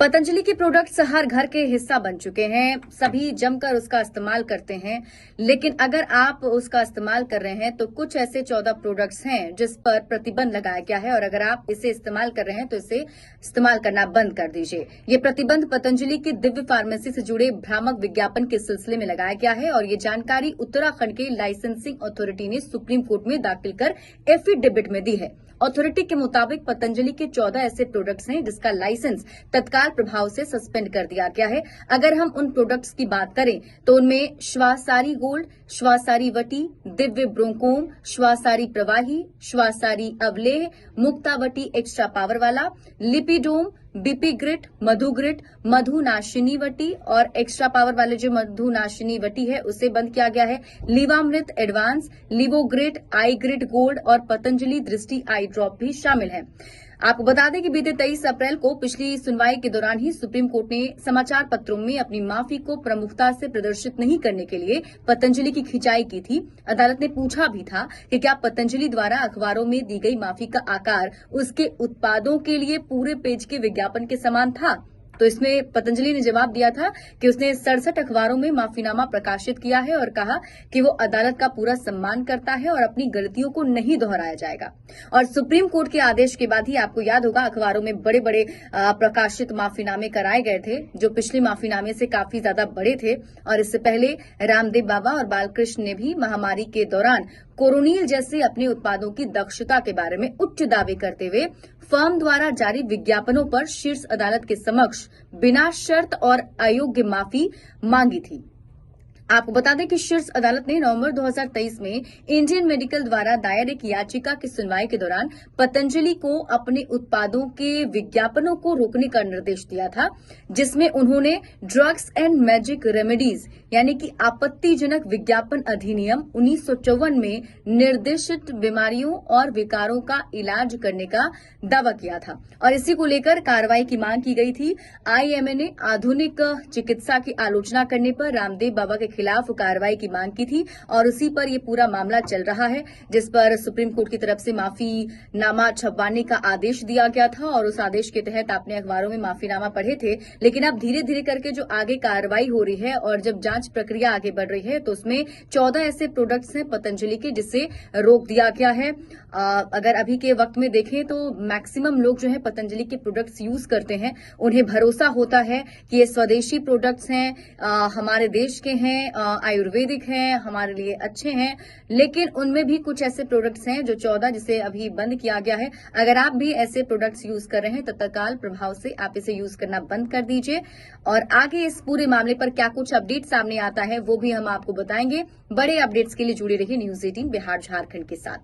पतंजलि के प्रोडक्ट्स हर घर के हिस्सा बन चुके हैं। सभी जमकर उसका इस्तेमाल करते हैं। लेकिन अगर आप उसका इस्तेमाल कर रहे हैं तो कुछ ऐसे 14 प्रोडक्ट्स हैं जिस पर प्रतिबंध लगाया गया है और अगर आप इसे इस्तेमाल कर रहे हैं तो इसे इस्तेमाल करना बंद कर दीजिए। ये प्रतिबंध पतंजलि की दिव्य फार्मेसी से जुड़े भ्रामक विज्ञापन के सिलसिले में लगाया गया है और ये जानकारी उत्तराखंड के लाइसेंसिंग अथॉरिटी ने सुप्रीम कोर्ट में दाखिल कर एफिडेविट में दी है। अथॉरिटी के मुताबिक पतंजलि के 14 ऐसे प्रोडक्ट्स हैं जिसका लाइसेंस तत्काल प्रभाव से सस्पेंड कर दिया गया है। अगर हम उन प्रोडक्ट्स की बात करें तो उनमें श्वासारी गोल्ड, श्वासारी वटी, दिव्य ब्रोंकोम, श्वासारी प्रवाही, श्वासारी अवलेह, मुक्तावटी एक्स्ट्रा पावर वाला, लिपिडोम, बीपी ग्रिट, मधु ग्रिट, मधुनाशिनी वटी और एक्स्ट्रा पावर वाले जो मधुनाशिनी वटी है उसे बंद किया गया है। लीवामृत एडवांस, लिवोग्रिट, आई ग्रिट गोल्ड और पतंजलि दृष्टि आई ड्रॉप भी शामिल है। आपको बता दें कि बीते 23 अप्रैल को पिछली सुनवाई के दौरान ही सुप्रीम कोर्ट ने समाचार पत्रों में अपनी माफी को प्रमुखता से प्रदर्शित नहीं करने के लिए पतंजलि की खिंचाई की थी। अदालत ने पूछा भी था कि क्या पतंजलि द्वारा अखबारों में दी गई माफी का आकार उसके उत्पादों के लिए पूरे पेज के विज्ञापन के समान था। तो इसमें पतंजलि ने जवाब दिया था कि उसने 67 अखबारों में माफीनामा प्रकाशित किया है और कहा कि वो अदालत का पूरा सम्मान करता है और अपनी गलतियों को नहीं दोहराया जाएगा। और सुप्रीम कोर्ट के आदेश के बाद ही आपको याद होगा अखबारों में बड़े बड़े प्रकाशित माफीनामे कराए गए थे जो पिछले माफीनामे से काफी ज्यादा बड़े थे। और इससे पहले रामदेव बाबा और बालकृष्ण ने भी महामारी के दौरान कोरोनिल जैसे अपने उत्पादों की दक्षता के बारे में उच्च दावे करते हुए फर्म द्वारा जारी विज्ञापनों पर शीर्ष अदालत के समक्ष बिना शर्त और अयोग्य माफी मांगी थी। आपको बता दें कि शीर्ष अदालत ने नवंबर 2023 में इंडियन मेडिकल द्वारा दायर एक याचिका की सुनवाई के दौरान पतंजलि को अपने उत्पादों के विज्ञापनों को रोकने का निर्देश दिया था, जिसमें उन्होंने ड्रग्स एंड मैजिक रेमेडीज यानी कि आपत्तिजनक विज्ञापन अधिनियम 1954 में निर्देशित बीमारियों और विकारों का इलाज करने का दावा किया था और इसी को लेकर कार्रवाई की मांग की गई थी। आईएमए ने आधुनिक चिकित्सा की आलोचना करने पर रामदेव बाबा के खिलाफ कार्रवाई की मांग की थी और उसी पर यह पूरा मामला चल रहा है, जिस पर सुप्रीम कोर्ट की तरफ से माफीनामा छपवाने का आदेश दिया गया था और उस आदेश के तहत आपने अखबारों में माफीनामा पढ़े थे। लेकिन अब धीरे धीरे करके जो आगे कार्रवाई हो रही है और जब जांच प्रक्रिया आगे बढ़ रही है तो उसमें 14 ऐसे प्रोडक्ट्स हैं पतंजलि के जिसे रोक दिया गया है। अगर अभी के वक्त में देखें तो मैक्सिमम लोग जो है पतंजलि के प्रोडक्ट्स यूज करते हैं। उन्हें भरोसा होता है कि ये स्वदेशी प्रोडक्ट्स हैं, हमारे देश के हैं, आयुर्वेदिक हैं, हमारे लिए अच्छे हैं। लेकिन उनमें भी कुछ ऐसे प्रोडक्ट्स हैं जो 14 जिसे अभी बंद किया गया है। अगर आप भी ऐसे प्रोडक्ट्स यूज कर रहे हैं तो तत्काल प्रभाव से आप इसे यूज करना बंद कर दीजिए। और आगे इस पूरे मामले पर क्या कुछ अपडेट सामने आता है वो भी हम आपको बताएंगे। बड़े अपडेट्स के लिए जुड़े रहिए न्यूज़ 18 बिहार झारखंड के साथ।